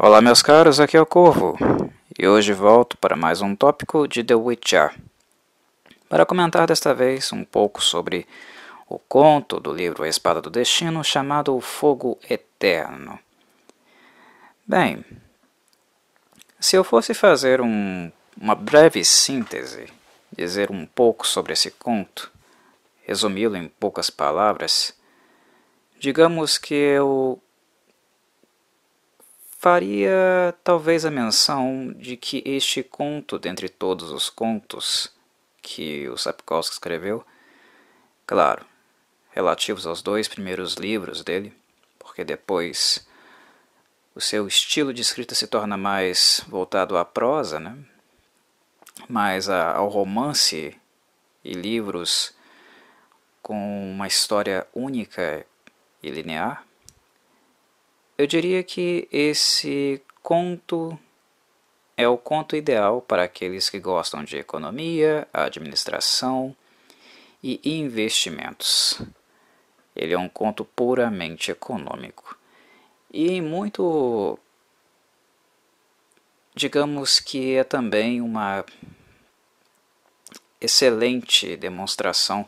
Olá meus caros, aqui é o Corvo, e hoje volto para mais um tópico de The Witcher, para comentar desta vez um pouco sobre o conto do livro A Espada do Destino chamado O Fogo Eterno. Bem, se eu fosse fazer uma breve síntese, dizer um pouco sobre esse conto, resumi-lo em poucas palavras, digamos que eu faria talvez a menção de que este conto, dentre todos os contos que o Sapkowski escreveu, claro, relativos aos dois primeiros livros dele, porque depois o seu estilo de escrita se torna mais voltado à prosa, né? Mais ao romance e livros com uma história única e linear. Eu diria que esse conto é o conto ideal para aqueles que gostam de economia, administração e investimentos. Ele é um conto puramente econômico e muito, digamos que é também uma excelente demonstração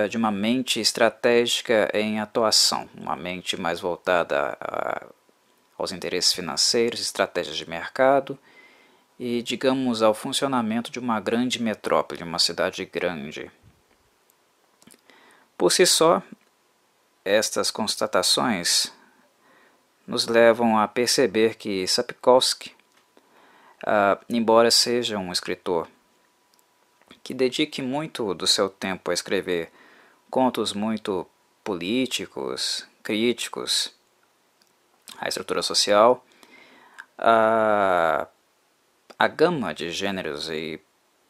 de uma mente estratégica em atuação, uma mente mais voltada aos interesses financeiros, estratégias de mercado e, digamos, ao funcionamento de uma grande metrópole, uma cidade grande. Por si só, estas constatações nos levam a perceber que Sapkowski, embora seja um escritor que dedique muito do seu tempo a escrever contos muito políticos, críticos à estrutura social, a gama de gêneros e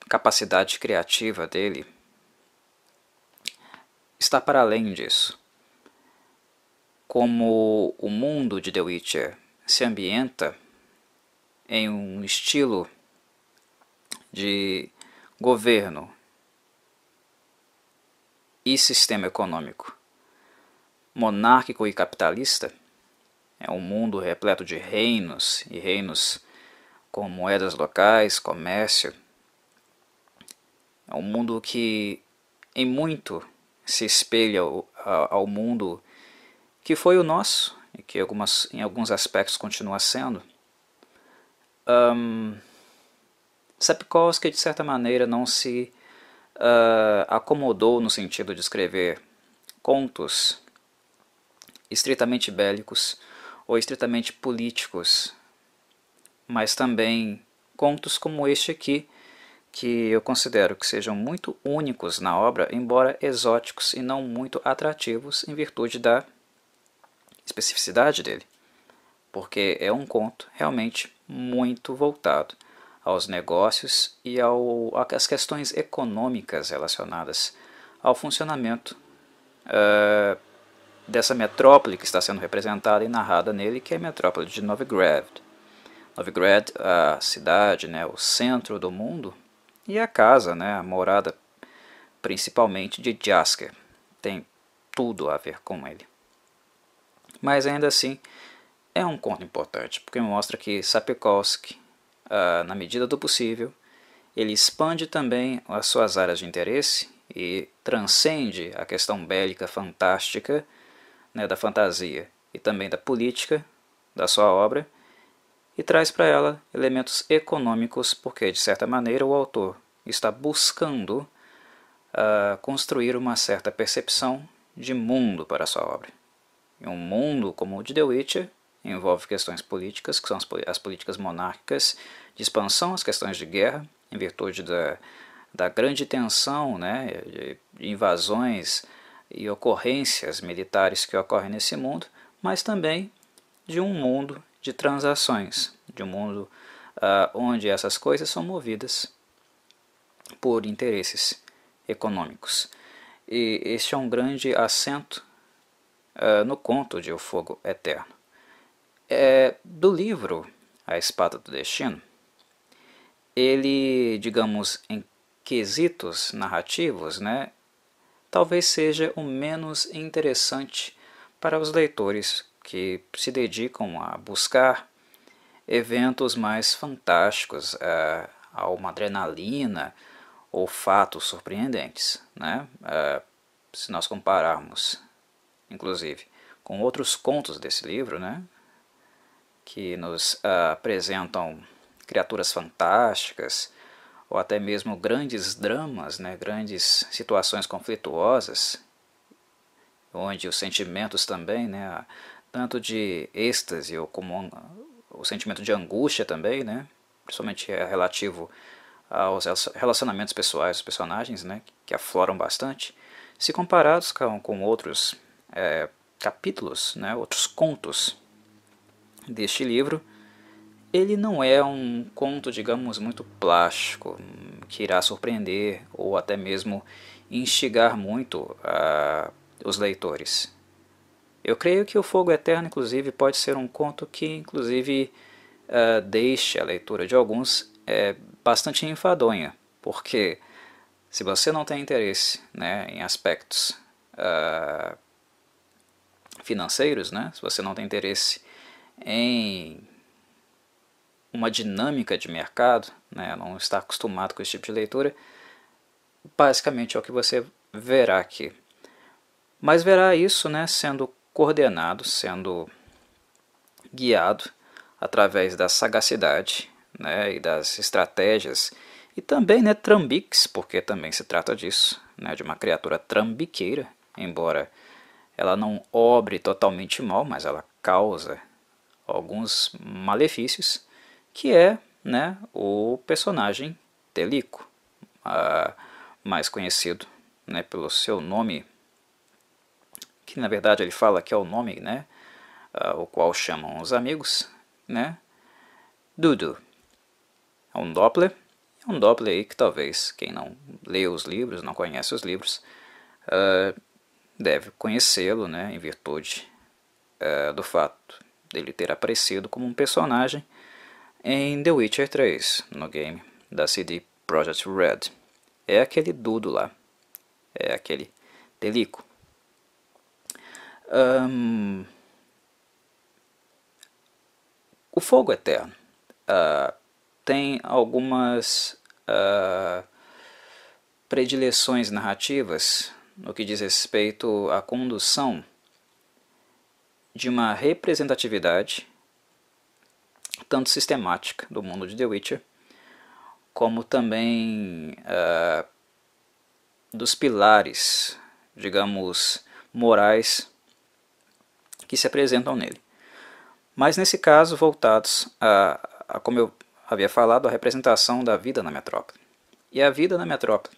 capacidade criativa dele está para além disso. Como o mundo de The Witcher se ambienta em um estilo de governo e sistema econômico monárquico e capitalista, é um mundo repleto de reinos e reinos com moedas locais, comércio. É um mundo que em muito se espelha ao mundo que foi o nosso e que em alguns aspectos continua sendo. Sapkowski, de certa maneira, não se acomodou no sentido de escrever contos estritamente bélicos ou estritamente políticos, mas também contos como este aqui, que eu considero que sejam muito únicos na obra, embora exóticos e não muito atrativos em virtude da especificidade dele, porque é um conto realmente muito voltado aos negócios e às questões econômicas relacionadas ao funcionamento dessa metrópole que está sendo representada e narrada nele, que é a metrópole de Novigrad. Novigrad, a cidade, né, o centro do mundo, e a casa, né, a morada principalmente de Jaskier. Tem tudo a ver com ele. Mas ainda assim, é um conto importante, porque mostra que Sapkowski, na medida do possível, ele expande também as suas áreas de interesse e transcende a questão bélica fantástica, né, da fantasia e também da política da sua obra, e traz para ela elementos econômicos, porque de certa maneira o autor está buscando construir uma certa percepção de mundo para a sua obra. E um mundo como o de The Witcher envolve questões políticas, que são as políticas monárquicas, de expansão, as questões de guerra, em virtude da grande tensão, né, de invasões e ocorrências militares que ocorrem nesse mundo, mas também de um mundo de transações, de um mundo onde essas coisas são movidas por interesses econômicos. E este é um grande acento no conto de O Fogo Eterno. Do livro A Espada do Destino, ele, digamos, em quesitos narrativos, talvez seja o menos interessante para os leitores que se dedicam a buscar eventos mais fantásticos, a uma adrenalina ou fatos surpreendentes, né? Se nós compararmos, inclusive, com outros contos desse livro, né, que nos apresentam criaturas fantásticas, ou até mesmo grandes dramas, né, grandes situações conflituosas, onde os sentimentos também, né, tanto de êxtase ou como o sentimento de angústia também, né, principalmente relativo aos relacionamentos pessoais dos personagens, né, que afloram bastante, se comparados com outros capítulos, né, outros contos deste livro, ele não é um conto, digamos, muito plástico, que irá surpreender ou até mesmo instigar muito os leitores. Eu creio que o Fogo Eterno, inclusive, pode ser um conto que, inclusive, deixe a leitura de alguns bastante enfadonha, porque se você não tem interesse, né, em aspectos financeiros, né, se você não tem interesse em uma dinâmica de mercado, né, não está acostumado com esse tipo de leitura, basicamente é o que você verá aqui. Mas verá isso, né, sendo coordenado, sendo guiado através da sagacidade, né, e das estratégias, e também, né, trambiques, porque também se trata disso, né, de uma criatura trambiqueira, embora ela não obre totalmente mal, mas ela causa alguns malefícios, que é, né, o personagem Delico, mais conhecido, né, pelo seu nome, que na verdade ele fala que é o nome, né, o qual chamam os amigos, né, Dudu. É um Doppler aí que talvez quem não lê os livros, não conhece os livros, deve conhecê-lo, né, em virtude do fato dele ter aparecido como um personagem em The Witcher 3, no game da CD Projekt Red. É aquele Dudu lá, é aquele Delico. O Fogo Eterno tem algumas predileções narrativas no que diz respeito à condução de uma representatividade tanto sistemática do mundo de The Witcher, como também dos pilares, digamos, morais que se apresentam nele. Mas nesse caso voltados como eu havia falado, a representação da vida na metrópole. E a vida na metrópole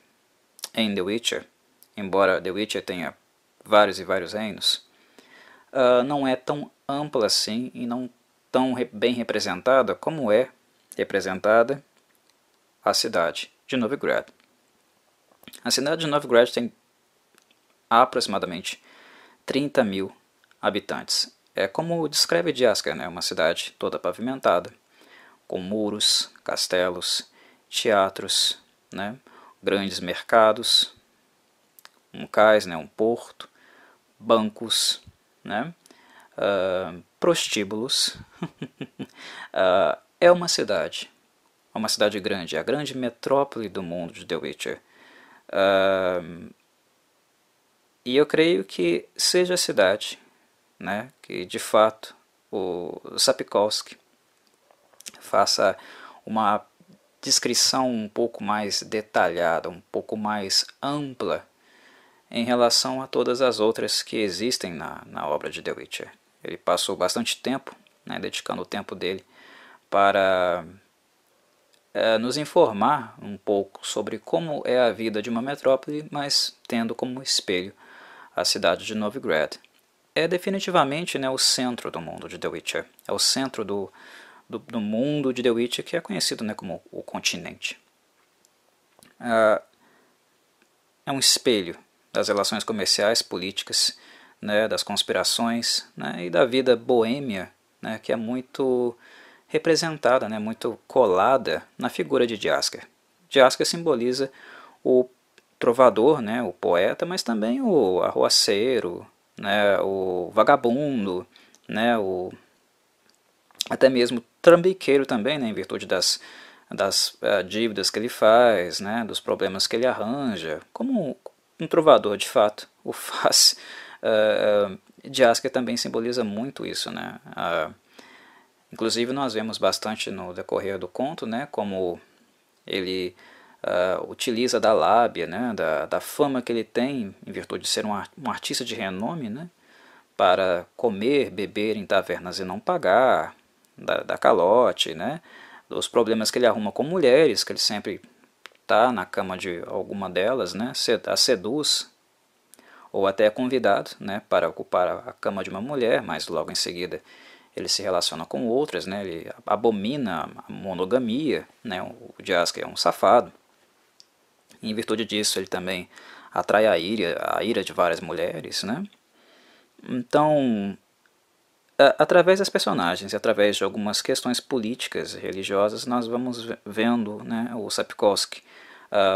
em The Witcher, embora The Witcher tenha vários e vários reinos, não é tão ampla assim e não tão bem representada como é representada a cidade de Novigrad. A cidade de Novigrad tem aproximadamente 30 mil habitantes. É como descreve Jaskier, né? Uma cidade toda pavimentada, com muros, castelos, teatros, né? Grandes mercados, um cais, né? Um porto, bancos, né? Prostíbulos. É uma cidade grande, a grande metrópole do mundo de The Witcher. E eu creio que seja a cidade, né, que de fato o Sapkowski faça uma descrição um pouco mais detalhada, um pouco mais ampla em relação a todas as outras que existem na obra de The Witcher. Ele passou bastante tempo, né, dedicando o tempo dele para nos informar um pouco sobre como é a vida de uma metrópole, mas tendo como espelho a cidade de Novigrad. É definitivamente, né, o centro do mundo de The Witcher. É o centro do mundo de The Witcher, que é conhecido, né, como o continente. É um espelho das relações comerciais, políticas, né, das conspirações, né, e da vida boêmia, né, que é muito representada, né, muito colada na figura de Jaskier. Jaskier simboliza o trovador, né, o poeta, mas também o arruaceiro, né, o vagabundo, né, até mesmo trambiqueiro também, né, em virtude das dívidas que ele faz, né, dos problemas que ele arranja, como um trovador de fato o faz. Jaskier também simboliza muito isso, né? Inclusive nós vemos bastante no decorrer do conto, né, como ele utiliza da lábia, né, da fama que ele tem em virtude de ser um artista de renome, né, para comer, beber em tavernas e não pagar, da calote, né, dos problemas que ele arruma com mulheres, que ele sempre está na cama de alguma delas, né, a seduz, ou até é convidado, né, para ocupar a cama de uma mulher, mas logo em seguida ele se relaciona com outras, né, ele abomina a monogamia, né, o Jaskier é um safado. Em virtude disso ele também atrai a ira de várias mulheres, né. Então, através das personagens e através de algumas questões políticas e religiosas, nós vamos vendo, né, o Sapkowski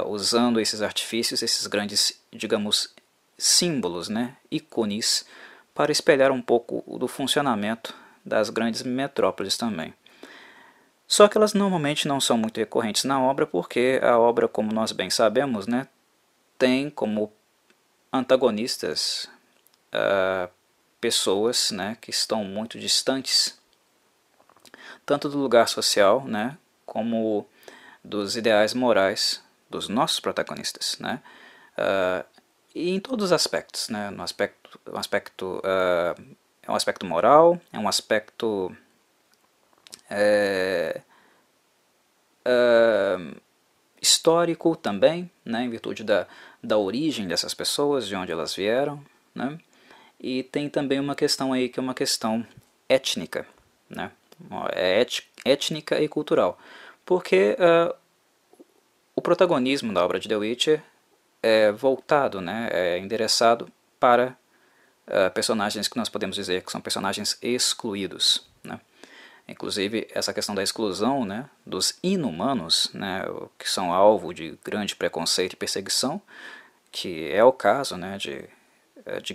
usando esses artifícios, esses grandes, digamos, símbolos, né, ícones, para espelhar um pouco do funcionamento das grandes metrópoles também. Só que elas normalmente não são muito recorrentes na obra, porque a obra, como nós bem sabemos, né, tem como antagonistas pessoas, né, que estão muito distantes, tanto do lugar social, né, como dos ideais morais dos nossos protagonistas, né, e em todos os aspectos, né, é um aspecto moral, é um aspecto histórico também, né, em virtude da origem dessas pessoas, de onde elas vieram, né, e tem também uma questão aí que é uma questão étnica, né, étnica e cultural, porque o protagonismo da obra de The Witcher é voltado, né, é endereçado para personagens que nós podemos dizer que são personagens excluídos, né. Inclusive essa questão da exclusão, né, dos inumanos, né, que são alvo de grande preconceito e perseguição, que é o caso, né, de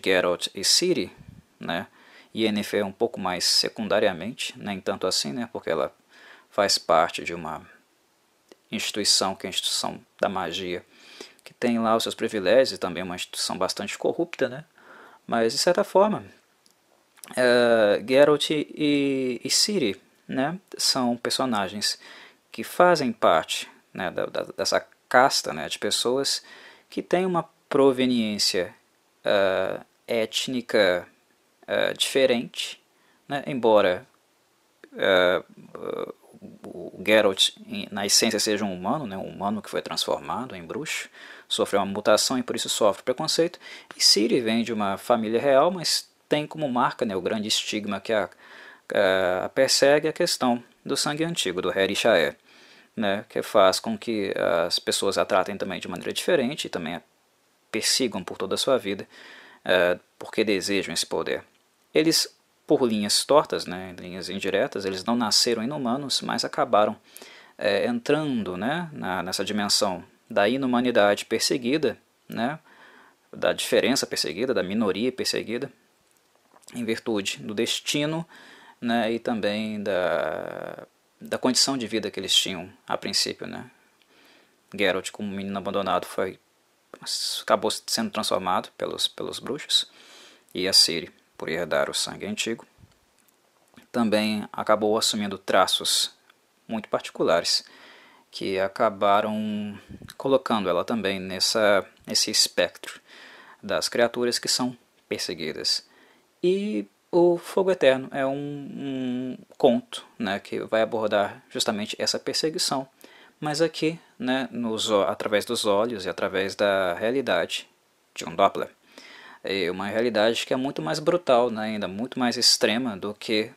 Geralt e Ciri, né, e Yennefer um pouco mais secundariamente, nem tanto assim, né, porque ela faz parte de uma instituição que é a instituição da magia, que tem lá os seus privilégios e também uma instituição bastante corrupta, né, mas de certa forma Geralt e Ciri, né, são personagens que fazem parte, né, dessa casta, né, de pessoas que têm uma proveniência étnica diferente, né, embora o Geralt na essência seja um humano, né, um humano que foi transformado em bruxo, sofreu uma mutação e por isso sofre preconceito, e Ciri vem de uma família real, mas tem como marca, né, o grande estigma que a persegue a questão do sangue antigo, do Herishaer, né, que faz com que as pessoas a tratem também de maneira diferente e também a persigam por toda a sua vida, porque desejam esse poder. Eles, por linhas tortas, né, linhas indiretas, eles não nasceram inumanos, mas acabaram entrando, né, nessa dimensão da inumanidade perseguida, né, da diferença perseguida, da minoria perseguida, em virtude do destino, né, e também da condição de vida que eles tinham a princípio, né. Geralt, como menino abandonado, acabou sendo transformado pelos bruxos, e a Ciri, por herdar o sangue antigo, também acabou assumindo traços muito particulares que acabaram colocando ela também nesse espectro das criaturas que são perseguidas. E o Fogo Eterno é um conto, né, que vai abordar justamente essa perseguição, mas aqui, né, através dos olhos e através da realidade de um Doppler. É uma realidade que é muito mais brutal, né, ainda muito mais extrema do que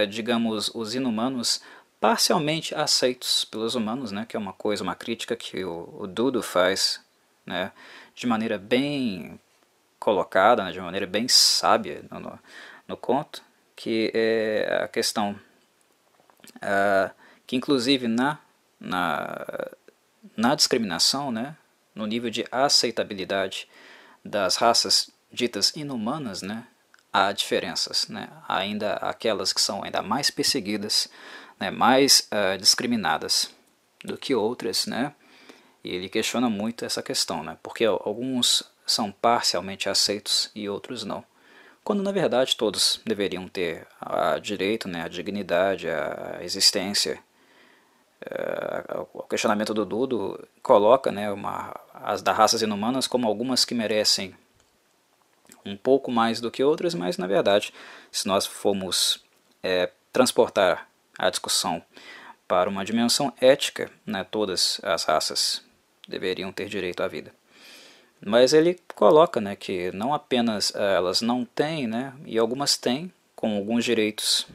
digamos, os inumanos parcialmente aceitos pelos humanos, né, que é uma crítica que o Dudo faz, né, de maneira bem colocada, né, de maneira bem sábia no conto, que é a questão que inclusive na discriminação, né, no nível de aceitabilidade das raças ditas inumanas, né, há diferenças, né? Ainda aquelas que são ainda mais perseguidas, né? Mais discriminadas do que outras, né? E ele questiona muito essa questão, né? Porque alguns são parcialmente aceitos e outros não. Quando na verdade todos deveriam ter direito, né, a dignidade, a existência. O questionamento do Dudo coloca, né, as das raças inumanas como algumas que merecem um pouco mais do que outras, mas na verdade, se nós formos transportar a discussão para uma dimensão ética, né, todas as raças deveriam ter direito à vida. Mas ele coloca, né, que não apenas elas não têm, né, e algumas têm, com alguns direitos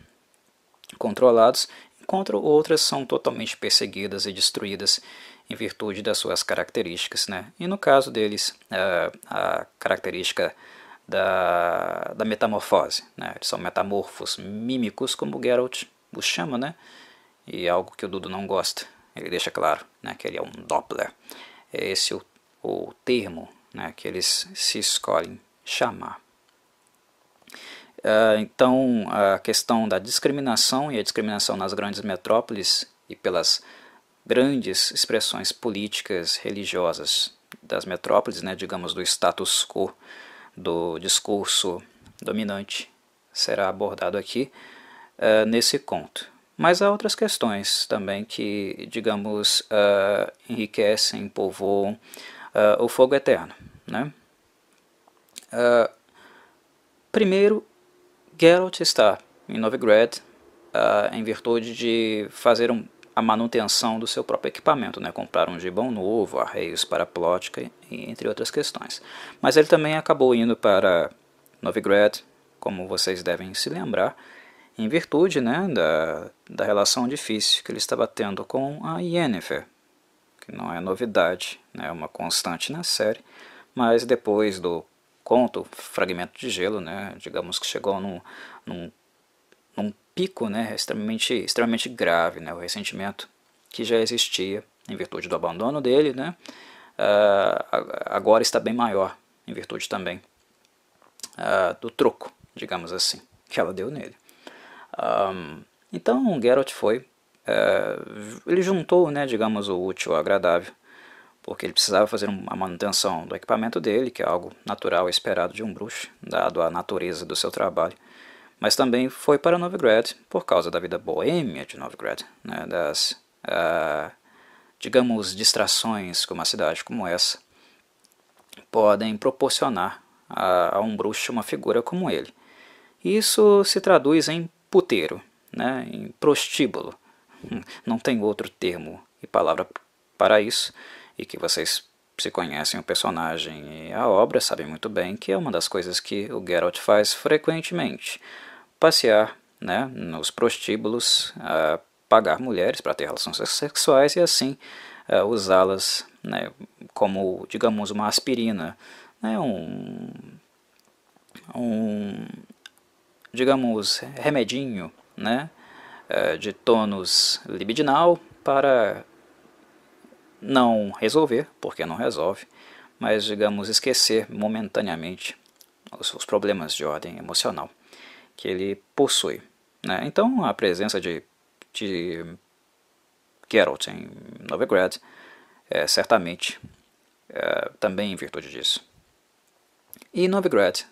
controlados, enquanto outras são totalmente perseguidas e destruídas em virtude das suas características, né? E no caso deles, a característica da metamorfose, né? Eles são metamorfos mímicos, como Geralt os chama, né? E algo que o Dudo não gosta. Ele deixa claro, né, que ele é um Doppler. É esse o termo, né, que eles se escolhem chamar. Então, a questão da discriminação e a discriminação nas grandes metrópoles e pelas grandes expressões políticas, religiosas das metrópoles, né, digamos do status quo, do discurso dominante, será abordado aqui nesse conto. Mas há outras questões também que, digamos, enriquecem, povoam o fogo eterno, né? Primeiro, Geralt está em Novigrad em virtude de fazer a manutenção do seu próprio equipamento, né? Comprar um gibão novo, arreios para a plótica, entre outras questões. Mas ele também acabou indo para Novigrad, como vocês devem se lembrar, em virtude, né, da relação difícil que ele estava tendo com a Yennefer, que não é novidade, né, é uma constante na série, mas depois do conto Fragmento de Gelo, né, digamos que chegou num pico, né, extremamente grave, né, o ressentimento que já existia em virtude do abandono dele, né, agora está bem maior em virtude também do troco, digamos assim, que ela deu nele. Então Geralt foi, ele juntou, né, digamos, o útil ao agradável, porque ele precisava fazer a manutenção do equipamento dele, que é algo natural e esperado de um bruxo, dado a natureza do seu trabalho. Mas também foi para Novigrad por causa da vida boêmia de Novigrad, né, das, digamos, distrações que uma cidade como essa podem proporcionar a um bruxo uma figura como ele. Isso se traduz em puteiro, né, em prostíbulo. Não tem outro termo e palavra para isso, e que vocês, se conhecem o personagem e a obra, sabem muito bem que é uma das coisas que o Geralt faz frequentemente. Passear, né, nos prostíbulos, pagar mulheres para ter relações sexuais e assim usá-las, né, como, digamos, uma aspirina, né, digamos, remedinho, né, de tônus libidinal para não resolver, porque não resolve, mas, digamos, esquecer momentaneamente os problemas de ordem emocional que ele possui, né? Então, a presença de Geralt em Novigrad certamente também em virtude disso. E Novigrad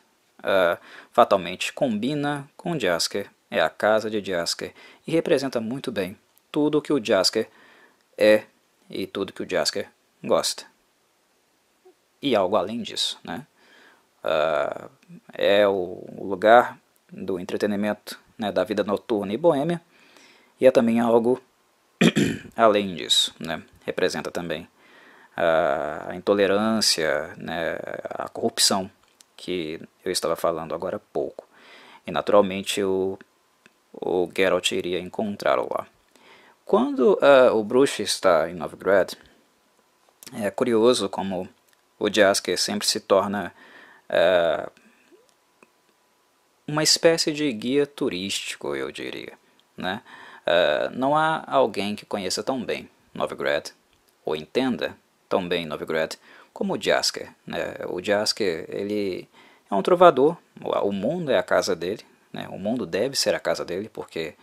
fatalmente combina com Jaskier, é a casa de Jaskier e representa muito bem tudo o que o Jaskier é e tudo que o Jaskier gosta. E algo além disso, né? É o lugar do entretenimento, né, da vida noturna e boêmia, e é também algo além disso, né? Representa também a intolerância, né, a corrupção que eu estava falando agora há pouco. E naturalmente o Geralt iria encontrá-lo lá. Quando o bruxo está em Novigrad, é curioso como o Jaskier sempre se torna uma espécie de guia turístico, eu diria, né? Não há alguém que conheça tão bem Novigrad, ou entenda tão bem Novigrad, como o Jaskier, né? O Jaskier, ele é é um trovador, o mundo é a casa dele, né? O mundo deve ser a casa dele, porque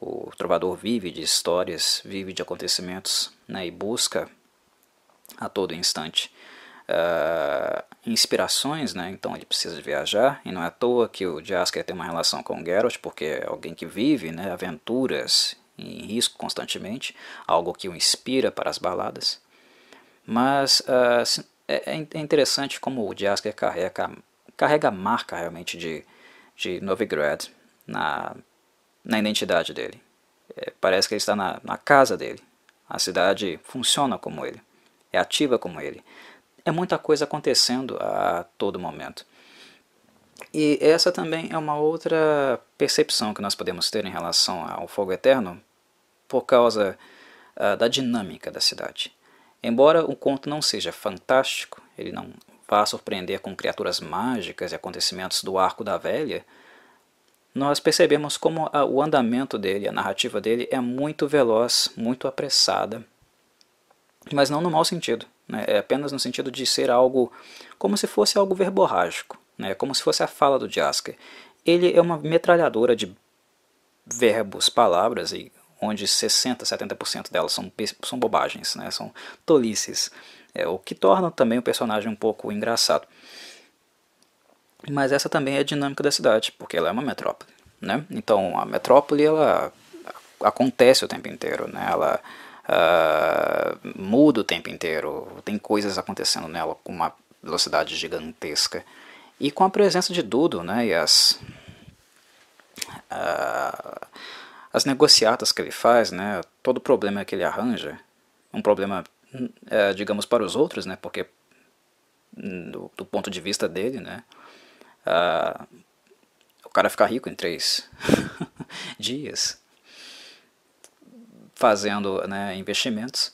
o trovador vive de histórias, vive de acontecimentos, né? E busca a todo instante inspirações, né? Então ele precisa viajar, e não é à toa que o Jaskier tem uma relação com o Geralt, porque é alguém que vive, né, aventuras em risco constantemente, algo que o inspira para as baladas. Mas é interessante como o Jaskier carrega a marca realmente de Novigrad na identidade dele. Parece que ele está na casa dele. A cidade funciona como ele, é ativa como ele. É muita coisa acontecendo a todo momento. E essa também é uma outra percepção que nós podemos ter em relação ao Fogo Eterno, por causa da dinâmica da cidade. Embora o conto não seja fantástico, ele não vá surpreender com criaturas mágicas e acontecimentos do Arco da Velha, nós percebemos como o andamento dele, a narrativa dele é muito veloz, muito apressada, mas não no mau sentido, né? É apenas no sentido de ser algo como se fosse algo verborrágico, né? Como se fosse a fala do Jaskier. Ele é uma metralhadora de verbos, palavras, e onde 60, 70% delas são bobagens, né? São tolices, o que torna também o personagem um pouco engraçado. Mas essa também é a dinâmica da cidade, porque ela é uma metrópole, né? Então a metrópole ela acontece o tempo inteiro, né? Ela muda o tempo inteiro, tem coisas acontecendo nela com uma velocidade gigantesca. E com a presença de Dudo, né, e as negociatas que ele faz, né, todo problema que ele arranja, um problema, digamos, para os outros, né, porque do ponto de vista dele, né, o cara fica rico em 3 dias fazendo, né, investimentos.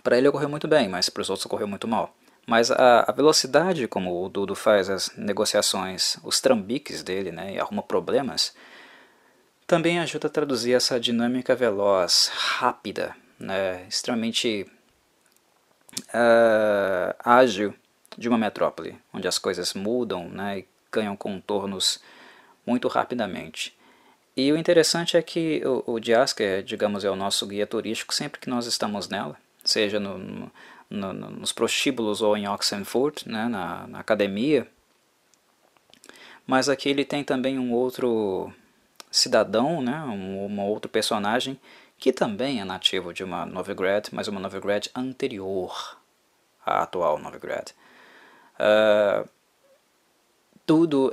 Para ele ocorreu muito bem, mas para os outros ocorreu muito mal. Mas a velocidade como o Dudo faz as negociações, os trambiques dele, né, e arruma problemas, também ajuda a traduzir essa dinâmica veloz, rápida, né, extremamente ágil de uma metrópole, onde as coisas mudam, né, e ganham contornos muito rapidamente. E o interessante é que o Jaskier, digamos, é o nosso guia turístico sempre que nós estamos nela, seja nos prostíbulos ou em Oxenfurt, né, na academia. Mas aqui ele tem também um outro cidadão, né, um outro personagem que também é nativo de uma Novigrad, mas uma Novigrad anterior à atual Novigrad. Tudo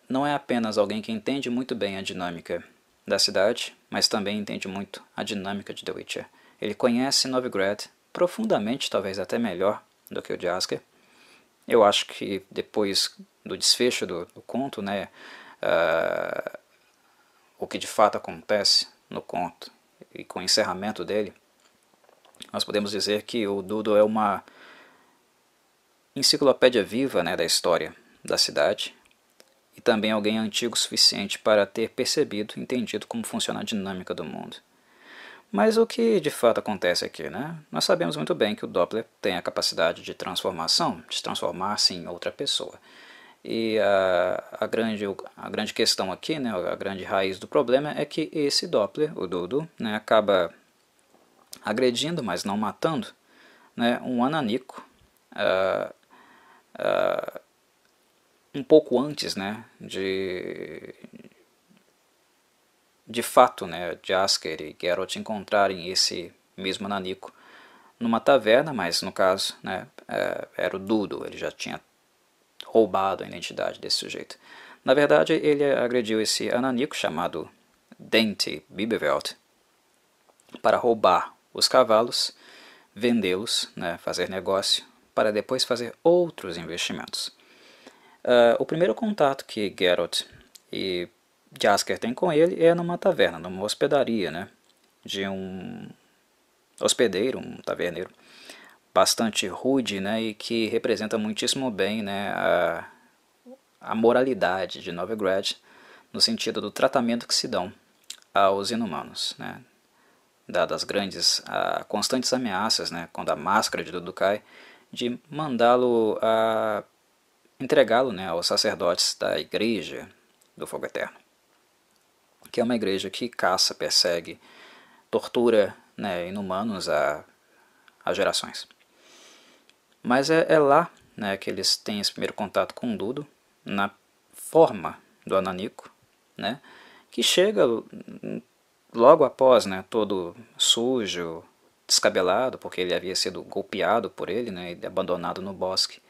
não é apenas alguém que entende muito bem a dinâmica da cidade, mas também entende muito a dinâmica de The Witcher. Ele conhece Novigrad profundamente, talvez até melhor do que o Jaskier. Eu acho que depois do desfecho do conto, né, o que de fato acontece no conto e com o encerramento dele, nós podemos dizer que o Dudo é uma enciclopédia viva, né, da história da cidade, e também alguém antigo o suficiente para ter percebido e entendido como funciona a dinâmica do mundo. Mas o que de fato acontece aqui, né? Nós sabemos muito bem que o Doppler tem a capacidade de transformação, de transformar-se em outra pessoa. E a grande questão aqui, né, a grande raiz do problema é que esse Doppler, o Dudo, né, acaba agredindo, mas não matando, né, um ananico um pouco antes, né, de fato, né, Jaskier e Geralt encontrarem esse mesmo ananico numa taverna, mas no caso, né, era o Dudo, ele já tinha roubado a identidade desse sujeito. Na verdade, ele agrediu esse ananico chamado Dente Bibeveld para roubar os cavalos, vendê-los, né, fazer negócio, para depois fazer outros investimentos. O primeiro contato que Geralt e Jaskier tem com ele é numa taverna, numa hospedaria, né, de um hospedeiro, um taverneiro, bastante rude, né, e que representa muitíssimo bem, né, a moralidade de Novigrad, no sentido do tratamento que se dão aos inumanos, né, dadas as grandes, constantes ameaças, né, quando a máscara de Dudu cai, de mandá-lo entregá-lo, né, aos sacerdotes da Igreja do Fogo Eterno, que é uma igreja que caça, persegue, tortura, né, inumanos a gerações. Mas é lá, né, que eles têm esse primeiro contato com o Dudo, na forma do Ananico, né, que chega logo após, né, todo sujo, descabelado, porque ele havia sido golpeado por ele, né, e abandonado no bosque.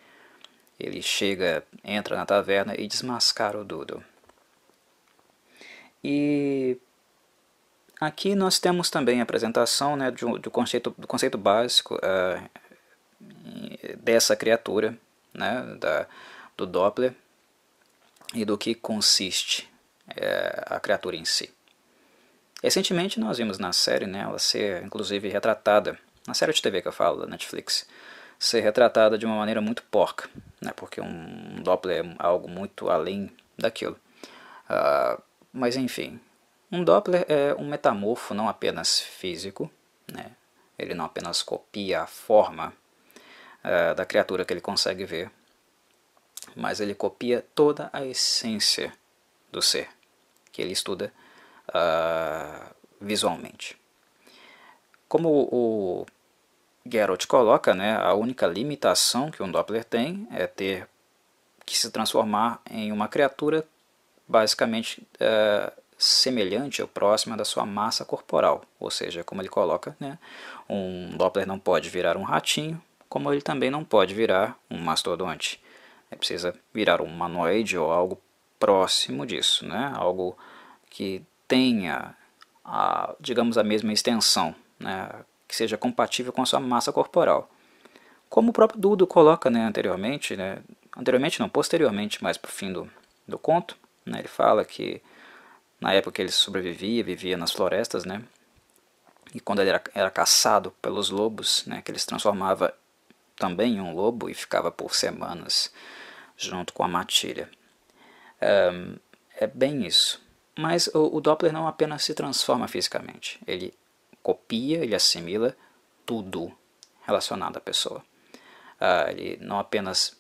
Ele chega, entra na taverna e desmascara o Dudo. E aqui nós temos também a apresentação, né, do conceito básico dessa criatura, né, do Doppler, e do que consiste a criatura em si. Recentemente nós vimos na série, né, ela ser inclusive retratada, na série de TV que eu falo, da Netflix, ser retratada de uma maneira muito porca, né, porque um Doppler é algo muito além daquilo. Mas enfim, um Doppler é um metamorfo não apenas físico, né, ele não apenas copia a forma da criatura que ele consegue ver, mas ele copia toda a essência do ser, que ele estuda visualmente. Como o Geralt coloca, né, a única limitação que um Doppler tem é ter que se transformar em uma criatura basicamente semelhante ou próxima da sua massa corporal, ou seja, como ele coloca, né, um Doppler não pode virar um ratinho, como ele também não pode virar um mastodonte. Ele precisa virar um humanoide ou algo próximo disso, né, algo que tenha, digamos, a mesma extensão, né, que seja compatível com a sua massa corporal. Como o próprio Dudo coloca, né, anteriormente não, posteriormente, mais para o fim do conto, né, ele fala que na época que ele vivia nas florestas, né, e quando ele era caçado pelos lobos, né, que ele se transformava também em um lobo e ficava por semanas junto com a matilha. É bem isso. Mas o Doppler não apenas se transforma fisicamente, ele copia, ele assimila tudo relacionado à pessoa. Ele não apenas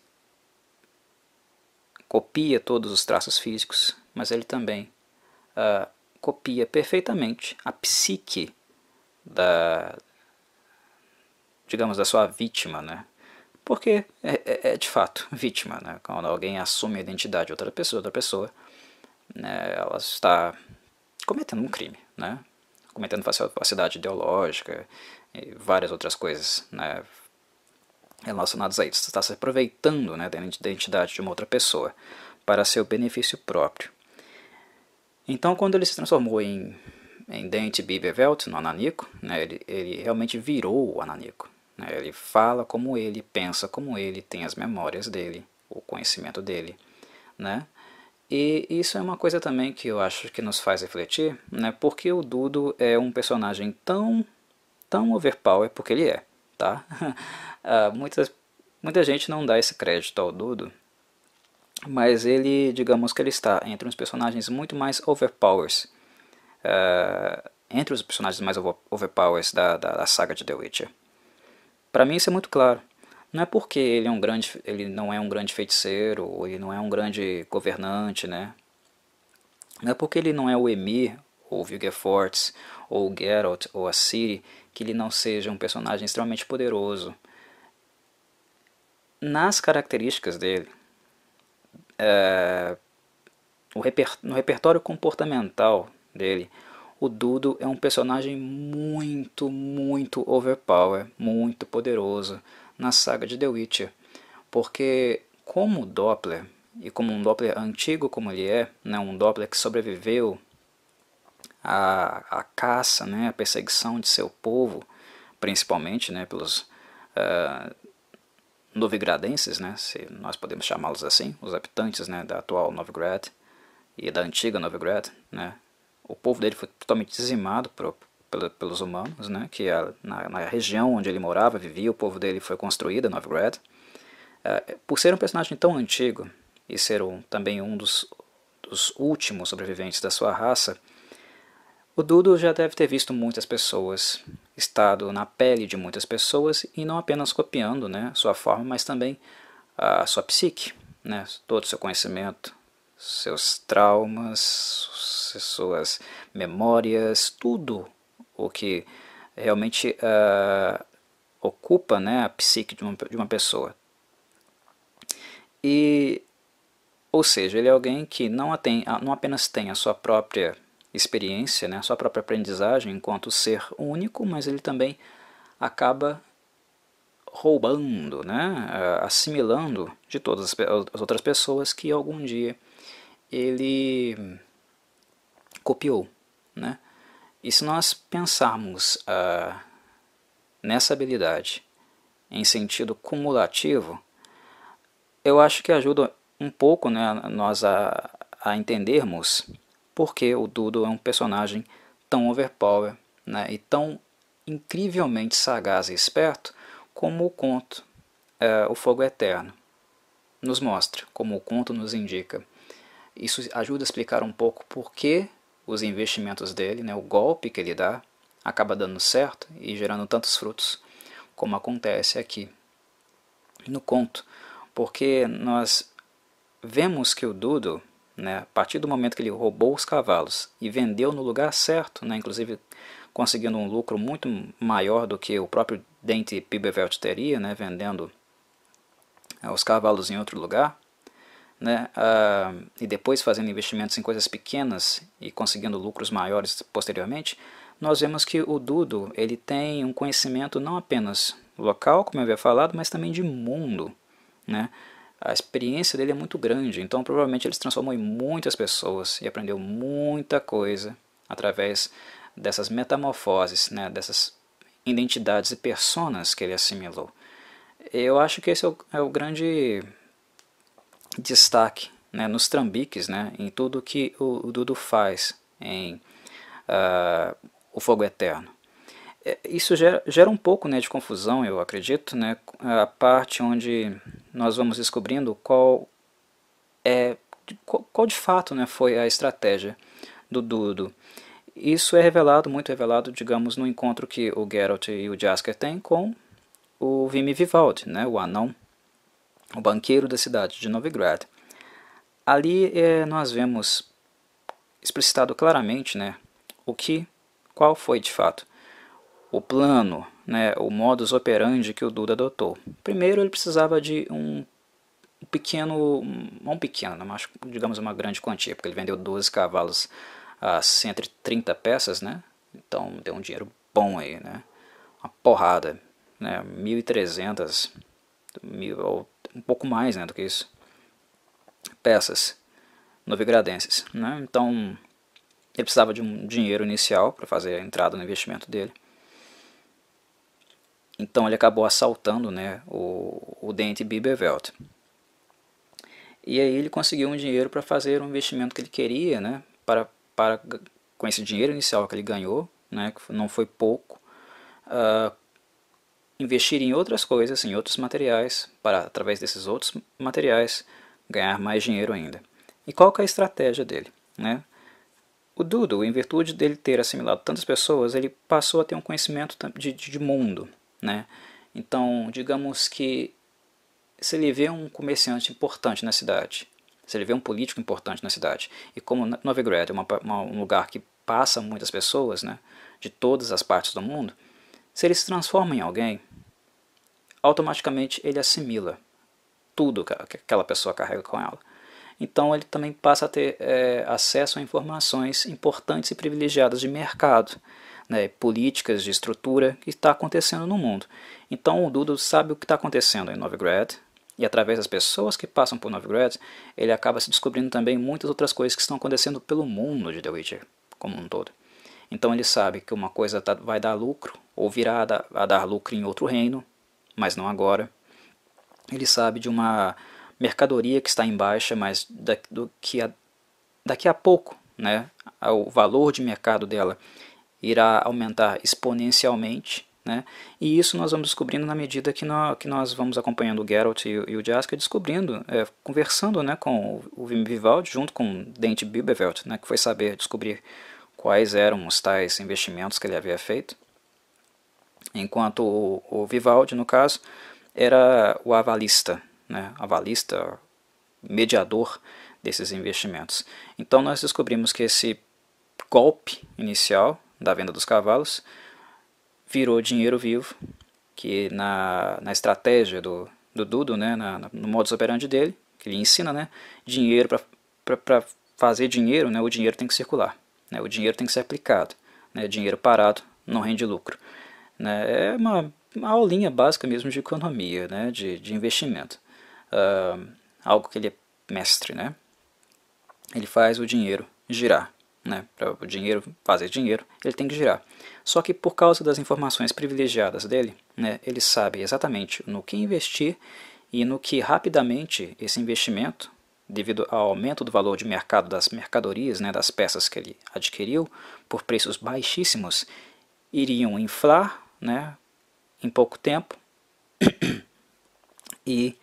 copia todos os traços físicos, mas ele também copia perfeitamente a psique digamos, da sua vítima, né? Porque é de fato vítima, né? Quando alguém assume a identidade de outra pessoa, né, ela está cometendo um crime, né? Cometendo falsidade ideológica e várias outras coisas, né, relacionadas a isso. Você está se aproveitando, né, da identidade de uma outra pessoa para seu benefício próprio. Então, quando ele se transformou em Dente Bibervelt, no Ananico, né, ele realmente virou o Ananico. Né, ele fala como ele, pensa como ele, tem as memórias dele, o conhecimento dele, né? E isso é uma coisa também que eu acho que nos faz refletir, né, porque o Dudo é um personagem tão overpower, porque ele é, tá? Muita gente não dá esse crédito ao Dudo, mas ele, digamos que ele está entre os personagens muito mais overpowers, entre os personagens mais overpowers da saga de The Witcher. Para mim isso é muito claro. Não é porque ele não é um grande feiticeiro, ou ele não é um grande governante, né? Não é porque ele não é o Emir, ou o Vilgefortz, ou o Geralt, ou a Ciri, que ele não seja um personagem extremamente poderoso. Nas características dele, no repertório comportamental dele, o Dudo é um personagem muito overpower, muito poderoso na saga de The Witcher. Porque como Doppler, e como um Doppler antigo como ele é, né, um Doppler que sobreviveu à caça, né, à perseguição de seu povo, principalmente, né, pelos novigradenses, né, se nós podemos chamá-los assim, os habitantes, né, da atual Novigrad e da antiga Novigrad, né, o povo dele foi totalmente dizimado pelos humanos, né, que na região onde ele morava, vivia, o povo dele foi construído, Novigrad. Por ser um personagem tão antigo e ser também um dos últimos sobreviventes da sua raça, o Dudo já deve ter visto muitas pessoas, estado na pele de muitas pessoas e não apenas copiando, né, sua forma, mas também a sua psique, né, todo o seu conhecimento, seus traumas, suas memórias, tudo o que realmente ocupa, né, a psique de uma pessoa. E, ou seja, ele é alguém que não apenas tem a sua própria experiência, né, a sua própria aprendizagem enquanto ser único, mas ele também acaba roubando, né, assimilando de todas as outras pessoas que algum dia ele copiou, né? E se nós pensarmos nessa habilidade em sentido cumulativo, eu acho que ajuda um pouco, né, nós a entendermos por que o Dudo é um personagem tão overpower, né, e tão incrivelmente sagaz e esperto como o conto O Fogo Eterno nos mostra, como o conto nos indica. Isso ajuda a explicar um pouco por que os investimentos dele, né, o golpe que ele dá, acaba dando certo e gerando tantos frutos como acontece aqui no conto, porque nós vemos que o Dudo, né, a partir do momento que ele roubou os cavalos e vendeu no lugar certo, né, inclusive conseguindo um lucro muito maior do que o próprio Dente Bibervelt teria, né, vendendo os cavalos em outro lugar, né, e depois fazendo investimentos em coisas pequenas e conseguindo lucros maiores posteriormente, nós vemos que o Dudo ele tem um conhecimento não apenas local, como eu havia falado, mas também de mundo, né? A experiência dele é muito grande, então provavelmente ele se transformou em muitas pessoas e aprendeu muita coisa através dessas metamorfoses, né, dessas identidades e personas que ele assimilou. Eu acho que esse é o grande destaque, né, nos trambiques, né, em tudo que o Dudo faz em O Fogo Eterno. Isso gera um pouco, né, de confusão, eu acredito, né, a parte onde nós vamos descobrindo qual de fato, né, foi a estratégia do Dudo. Isso é revelado, muito revelado, digamos, no encontro que o Geralt e o Jaskier têm com o Vimy Vivaldi, né, o anão, o banqueiro da cidade de Novigrad. Ali nós vemos explicitado claramente, né, qual foi de fato o plano, né, o modus operandi que o Dudo adotou. Primeiro ele precisava de um pequeno, mas digamos uma grande quantia, porque ele vendeu 12 cavalos a 130 peças, né, então deu um dinheiro bom aí, né, uma porrada, né, 1.300, ou um pouco mais, né, do que isso, peças novigradenses, né, então ele precisava de um dinheiro inicial para fazer a entrada no investimento dele. Então ele acabou assaltando, né, o Dente Bibervelt. E aí ele conseguiu um dinheiro para fazer um investimento que ele queria, né, com esse dinheiro inicial que ele ganhou, né, que não foi pouco, investir em outras coisas, em outros materiais, para através desses outros materiais ganhar mais dinheiro ainda. E qual que é a estratégia dele, né? O Dudo, em virtude dele ter assimilado tantas pessoas, ele passou a ter um conhecimento de mundo, né? Então, digamos que se ele vê um comerciante importante na cidade, se ele vê um político importante na cidade, e como Novigrad é um lugar que passa muitas pessoas, né, de todas as partes do mundo, se ele se transforma em alguém, automaticamente ele assimila tudo que aquela pessoa carrega com ela. Então ele também passa a ter acesso a informações importantes e privilegiadas de mercado, né, políticas de estrutura que está acontecendo no mundo. Então o Dudo sabe o que está acontecendo em Novigrad, e através das pessoas que passam por Novigrad, ele acaba se descobrindo também muitas outras coisas que estão acontecendo pelo mundo de The Witcher como um todo. Então ele sabe que uma coisa vai dar lucro, ou virá a dar lucro em outro reino, mas não agora. Ele sabe de uma mercadoria que está em baixa, mas daqui a pouco, né, o valor de mercado dela irá aumentar exponencialmente, né, e isso nós vamos descobrindo na medida que nós vamos acompanhando o Geralt e o Jaskier, descobrindo, conversando, né, com o Vimy Vivaldi, junto com Dente Bibervelt, né, que foi descobrir quais eram os tais investimentos que ele havia feito, enquanto o Vivaldi, no caso, era o avalista, né, avalista, mediador desses investimentos. Então nós descobrimos que esse golpe inicial da venda dos cavalos virou dinheiro vivo, que na estratégia do Dudo, né, no modus operandi dele, que ele ensina, né, dinheiro para fazer dinheiro, né, o dinheiro tem que circular, né, o dinheiro tem que ser aplicado, né, dinheiro parado não rende lucro, né, é uma aulinha básica mesmo de economia, né, de investimento, algo que ele é mestre, né, ele faz o dinheiro girar, né, para o dinheiro fazer dinheiro, ele tem que girar. Só que por causa das informações privilegiadas dele, né, ele sabe exatamente no que investir e no que rapidamente esse investimento, devido ao aumento do valor de mercado das mercadorias, né, das peças que ele adquiriu por preços baixíssimos, iriam inflar, né, em pouco tempo e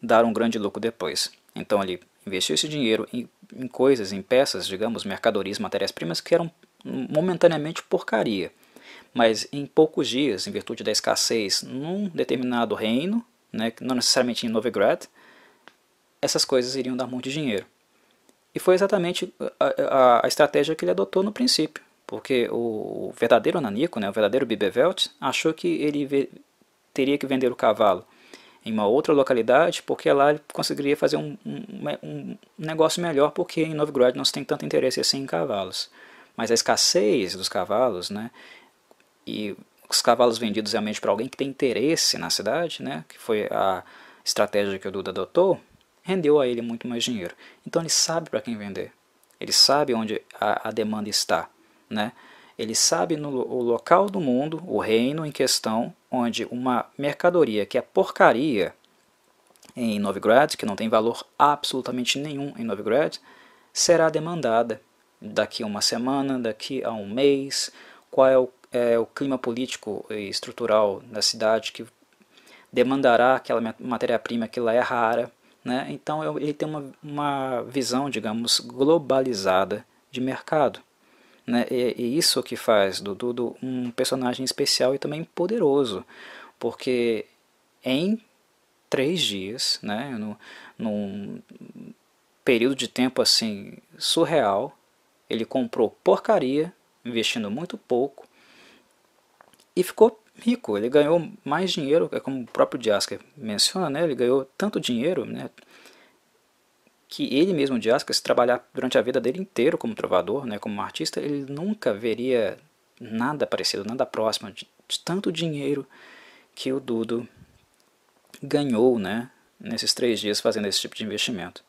dar um grande lucro depois. Então ele investiu esse dinheiro em coisas, em peças, digamos, mercadorias, matérias-primas que eram momentaneamente porcaria. Mas em poucos dias, em virtude da escassez num determinado reino, né, não necessariamente em Novigrad, essas coisas iriam dar muito dinheiro. E foi exatamente a estratégia que ele adotou no princípio, porque o verdadeiro Ananico, né, o verdadeiro Bibevelt, achou que ele teria que vender o cavalo em uma outra localidade, porque lá ele conseguiria fazer um negócio melhor, porque em Novigrad não se tem tanto interesse assim em cavalos. Mas a escassez dos cavalos, né, e os cavalos vendidos realmente para alguém que tem interesse na cidade, né, que foi a estratégia que o Duda adotou, rendeu a ele muito mais dinheiro. Então ele sabe para quem vender, ele sabe onde a demanda está, né? Ele sabe o local do mundo, o reino em questão, onde uma mercadoria que é porcaria em Novigrad, que não tem valor absolutamente nenhum em Novigrad, será demandada daqui a uma semana, daqui a um mês, qual é o clima político e estrutural da cidade que demandará aquela matéria-prima que lá é rara, né? Então ele tem uma visão, digamos, globalizada de mercado, né? E isso que faz do Dudo um personagem especial e também poderoso, porque em 3 dias, né, num período de tempo assim surreal, ele comprou porcaria, investindo muito pouco, e ficou rico. Ele ganhou mais dinheiro, como o próprio Jasker menciona, né, ele ganhou tanto dinheiro, né, que ele mesmo, Jasker, se trabalhar durante a vida dele inteiro como trovador, né, como artista, ele nunca veria nada parecido, nada próximo de tanto dinheiro que o Dudo ganhou, né, nesses 3 dias fazendo esse tipo de investimento.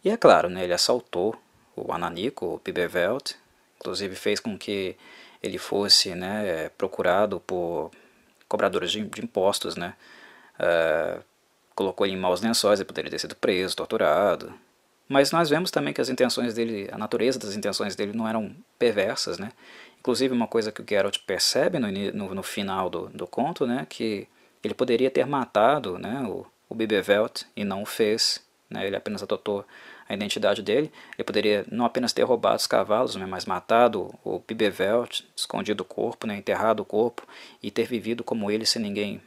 E é claro, né, ele assaltou o Ananico, o Bibevelt, inclusive fez com que ele fosse, né, procurado por cobradores de impostos, né, colocou ele em maus lençóis, ele poderia ter sido preso, torturado. Mas nós vemos também que as intenções dele, a natureza das intenções dele não eram perversas, né? Inclusive uma coisa que o Geralt percebe no final do conto, né, que ele poderia ter matado, né, o Bibevelt e não o fez, né, ele apenas adotou a identidade dele. Ele poderia não apenas ter roubado os cavalos, né, mas matado o Bibevelt, escondido o corpo, né, enterrado o corpo e ter vivido como ele sem ninguém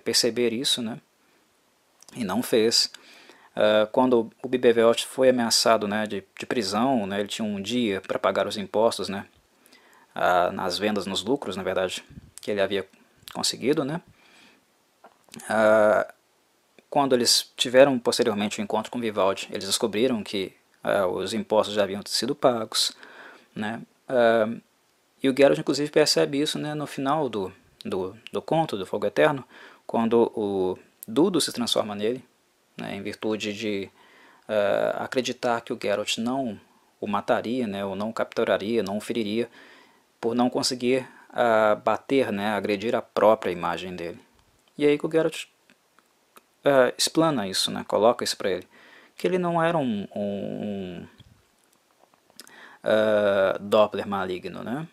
perceber isso, né, e não fez. Quando o Bibevelt foi ameaçado, né, de prisão, né, ele tinha um dia para pagar os impostos, né, nas vendas, nos lucros, na verdade, que ele havia conseguido, né. Quando eles tiveram posteriormente o encontro com Vivaldi, eles descobriram que os impostos já haviam sido pagos, né. E o Geralt inclusive percebe isso, né, no final do conto do Fogo Eterno, quando o Dudo se transforma nele, né, em virtude de acreditar que o Geralt não o mataria, né, ou não o capturaria, não o feriria, por não conseguir bater, né, agredir a própria imagem dele. E aí que o Geralt explana isso, né, coloca isso para ele, que ele não era um Doppler maligno, né?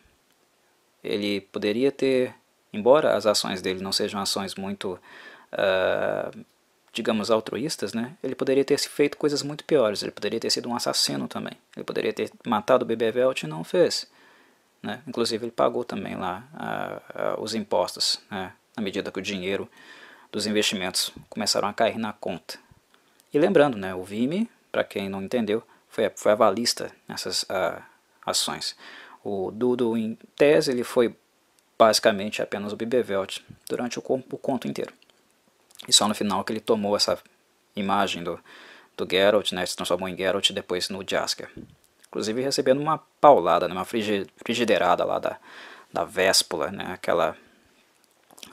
Ele poderia ter, embora as ações dele não sejam ações muito, digamos, altruístas, né? Ele poderia ter feito coisas muito piores, ele poderia ter sido um assassino também, ele poderia ter matado o Bibevelt e não fez, né? Inclusive ele pagou também lá os impostos, né, na medida que o dinheiro dos investimentos começaram a cair na conta. E lembrando, né, o Vimy, para quem não entendeu, foi avalista nessas ações. O Dudo, em tese, ele foi basicamente apenas o Bibevelt durante o conto inteiro. E só no final que ele tomou essa imagem do Geralt, né, se transformou em Geralt e depois no Jaskier. Inclusive recebendo uma paulada, né, uma frigideirada lá da Véspula, né, aquela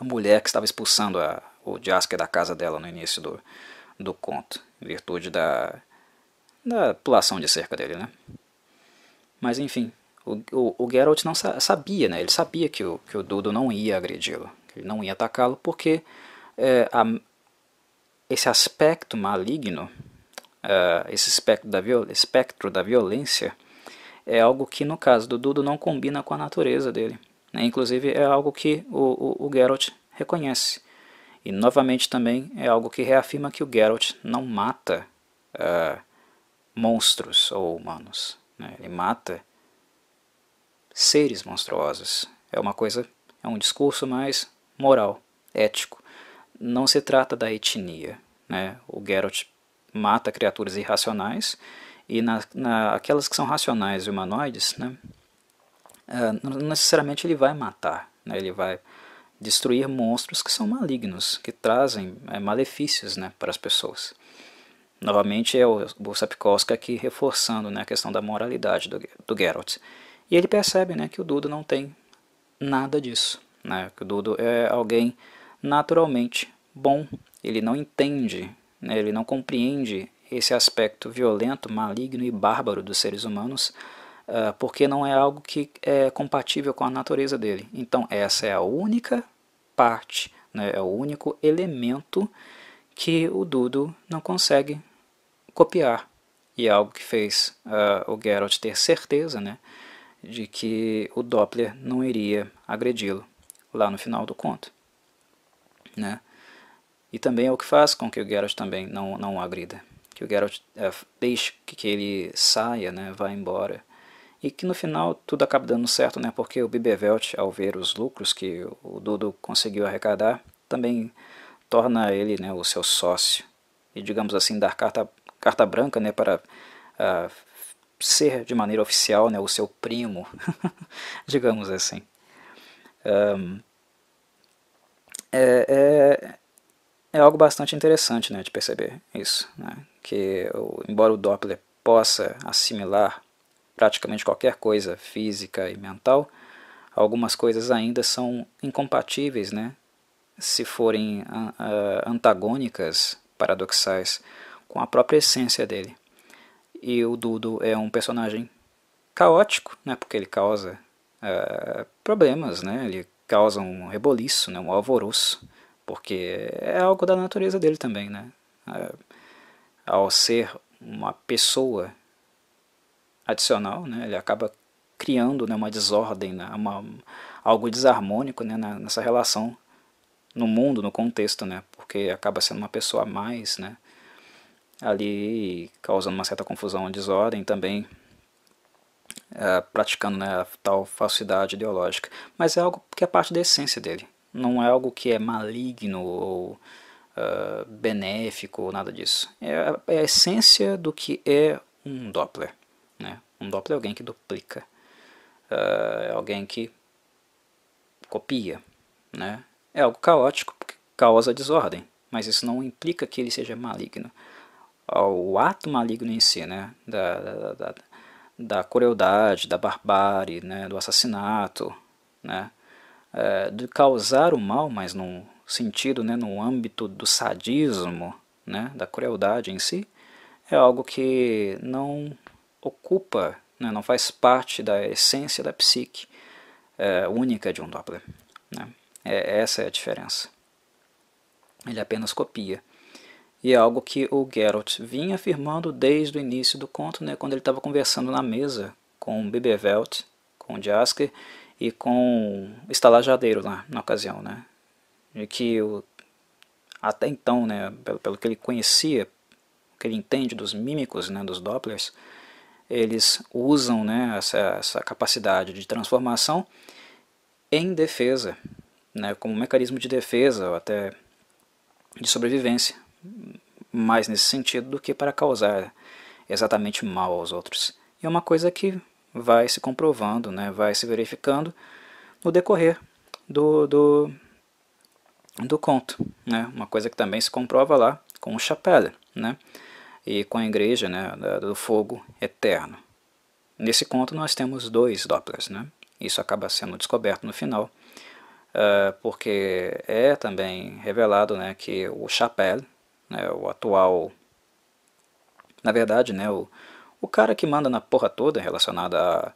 mulher que estava expulsando o Jaskier da casa dela no início do conto, em virtude da pulação de cerca dele, né. Mas enfim, o Geralt não sabia, né, ele sabia que o Dudo não ia agredi-lo, que ele não ia atacá-lo, porque esse aspecto maligno, esse espectro da violência, é algo que no caso do Dudo não combina com a natureza dele, né? Inclusive é algo que o Geralt reconhece. E novamente também é algo que reafirma que o Geralt não mata monstros ou humanos, né? Ele mata seres monstruosos. É um discurso mais moral, ético. Não se trata da etnia, né? O Geralt mata criaturas irracionais e aquelas que são racionais e humanoides, né, não necessariamente ele vai matar, né, ele vai destruir monstros que são malignos, que trazem malefícios, né, para as pessoas. Novamente é o Sapkowski aqui reforçando, né, a questão da moralidade do Geralt. E ele percebe, né, que o Dudo não tem nada disso, né, que o Dudo é alguém naturalmente bom, ele não entende, né, ele não compreende esse aspecto violento, maligno e bárbaro dos seres humanos, porque não é algo que é compatível com a natureza dele. Então essa é a única parte, né, é o único elemento que o Dudo não consegue copiar. E é algo que fez o Geralt ter certeza, né, de que o Doppler não iria agredi-lo lá no final do conto, né? E também é o que faz com que o Geralt também não o agrida, que o Geralt deixe que ele saia, né, vá embora, e que no final tudo acaba dando certo, né, porque o Bibevelt, ao ver os lucros que o Dudo conseguiu arrecadar, também torna ele, né, o seu sócio, e digamos assim, dar carta branca, né, para ser de maneira oficial, né, o seu primo, digamos assim. É algo bastante interessante, né, de perceber isso, né, que embora o Doppler possa assimilar praticamente qualquer coisa física e mental, algumas coisas ainda são incompatíveis, né, se forem antagônicas, paradoxais, com a própria essência dele. E o Dudo é um personagem caótico, né, porque ele causa problemas, né, ele causa um reboliço, né, um alvoroço, porque é algo da natureza dele também, né, ao ser uma pessoa adicional, né, ele acaba criando, né, uma desordem, né, algo desarmônico, né, nessa relação no mundo, no contexto, né, porque acaba sendo uma pessoa a mais, né, ali causando uma certa confusão, desordem também, praticando, né, a tal falsidade ideológica. Mas é algo que é parte da essência dele, não é algo que é maligno ou benéfico ou nada disso. É a essência do que é um Doppler, né? Um Doppler é alguém que duplica, é alguém que copia, né? É algo caótico porque causa desordem, mas isso não implica que ele seja maligno. O ato maligno em si, né? Da crueldade, da barbárie, né? Do assassinato, né? De causar o mal, mas num sentido, né? No âmbito do sadismo, né? Da crueldade em si, é algo que não ocupa, né? Não faz parte da essência da psique única de um Doppler, né? Essa é a diferença. Ele apenas copia. E é algo que o Geralt vinha afirmando desde o início do conto, né, quando ele estava conversando na mesa com o Bibevelt, com o Jaskier e com o estalajadeiro lá na ocasião, né, de que até então, né, pelo que ele conhecia, o que ele entende dos mímicos, né, dos Dopplers, eles usam, né, essa capacidade de transformação em defesa, né, como um mecanismo de defesa ou até de sobrevivência, mais nesse sentido do que para causar exatamente mal aos outros. E é uma coisa que vai se comprovando, né, vai se verificando no decorrer do conto, né, uma coisa que também se comprova lá com o Chapelle, né, e com a igreja, né, do fogo eterno. Nesse conto nós temos dois Dopplers, né, isso acaba sendo descoberto no final, porque é também revelado, né, que o Chapelle, né, o atual, na verdade, né, o cara que manda na porra toda relacionada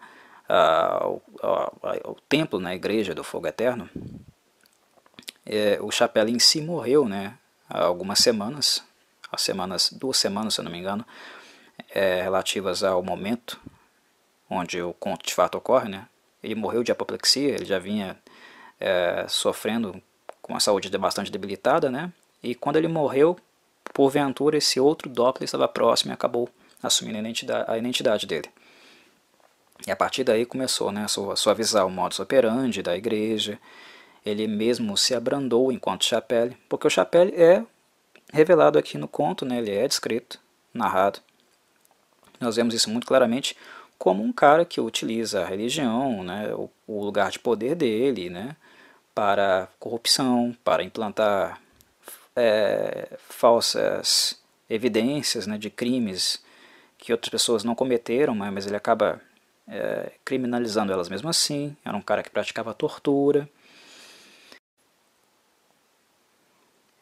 ao templo, na igreja do fogo eterno, o Chapelle em si morreu, né, há algumas semanas, 2 semanas, se eu não me engano, relativas ao momento onde o conto de fato ocorre, né. Ele morreu de apoplexia, ele já vinha sofrendo com a saúde bastante debilitada, né, e quando ele morreu, porventura esse outro Doppler estava próximo e acabou assumindo a identidade dele. E a partir daí começou, né, a suavizar o modus operandi da igreja. Ele mesmo se abrandou enquanto Chapelle, porque o Chapelle é revelado aqui no conto, né, ele é descrito, narrado. Nós vemos isso muito claramente como um cara que utiliza a religião, né, o lugar de poder dele, né, para corrupção, para implantar falsas evidências, né, de crimes que outras pessoas não cometeram, mas ele acaba criminalizando elas mesmo assim. Era um cara que praticava tortura.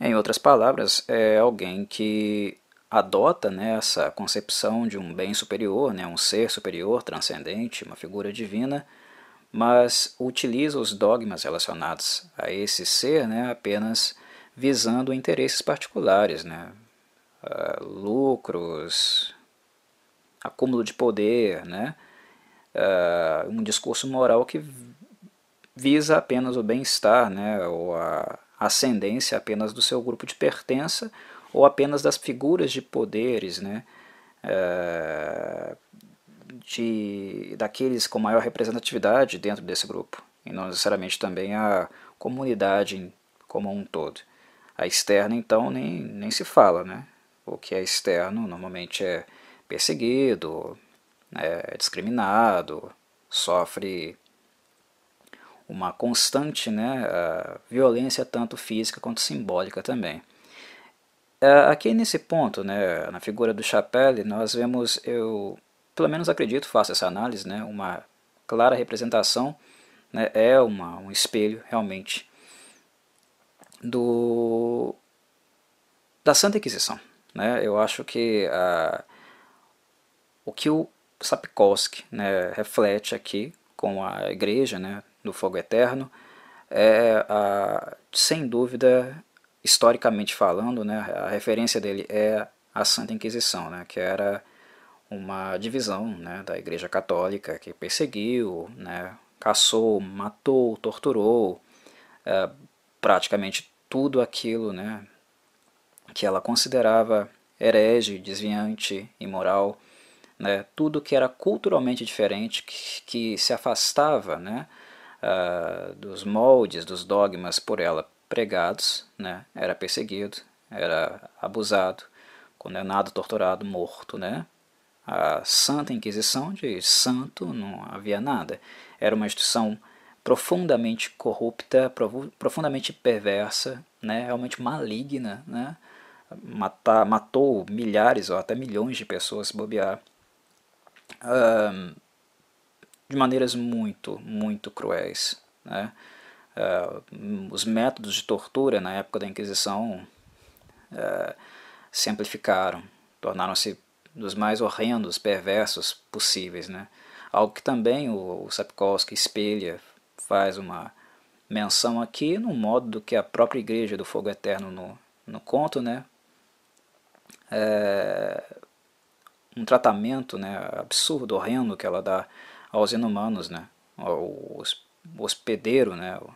Em outras palavras, é alguém que adota, né, essa concepção de um bem superior, né, um ser superior, transcendente, uma figura divina, mas utiliza os dogmas relacionados a esse ser, né, apenas visando interesses particulares, né, lucros, acúmulo de poder, né, um discurso moral que visa apenas o bem-estar, né, ou a ascendência apenas do seu grupo de pertença, ou apenas das figuras de poderes, né, daqueles com maior representatividade dentro desse grupo, e não necessariamente também a comunidade como um todo. A externa, então, nem se fala, né? O que é externo normalmente é perseguido, é discriminado, sofre uma constante, né, violência tanto física quanto simbólica também. Aqui nesse ponto, né, na figura do Chapelle, nós vemos, eu pelo menos acredito, faço essa análise, né, uma clara representação, né, um espelho realmente da Santa Inquisição. Né? Eu acho que o que o Sapkowski, né, reflete aqui com a Igreja, né, do Fogo Eterno sem dúvida, historicamente falando, né, a referência dele é a Santa Inquisição, né, que era uma divisão, né, da Igreja Católica que perseguiu, né, caçou, matou, torturou praticamente tudo aquilo, né, que ela considerava herege, desviante, imoral, né, tudo que era culturalmente diferente, que se afastava, né, dos moldes, dos dogmas por ela pregados, né, era perseguido, era abusado, condenado, torturado, morto. Né. A Santa Inquisição, de santo não havia nada, era uma instituição profundamente corrupta, profundamente perversa, né, realmente maligna, né, matou milhares ou até milhões de pessoas se bobear, de maneiras muito cruéis. Né. Os métodos de tortura na época da Inquisição se amplificaram, tornaram-se dos mais horrendos, perversos possíveis. Né. Algo que também o Sapkowski espelha, faz uma menção aqui no modo do que a própria Igreja do Fogo Eterno no conto, né, um tratamento, né, absurdo, horrendo que ela dá aos inumanos, né, o hospedeiro, né, o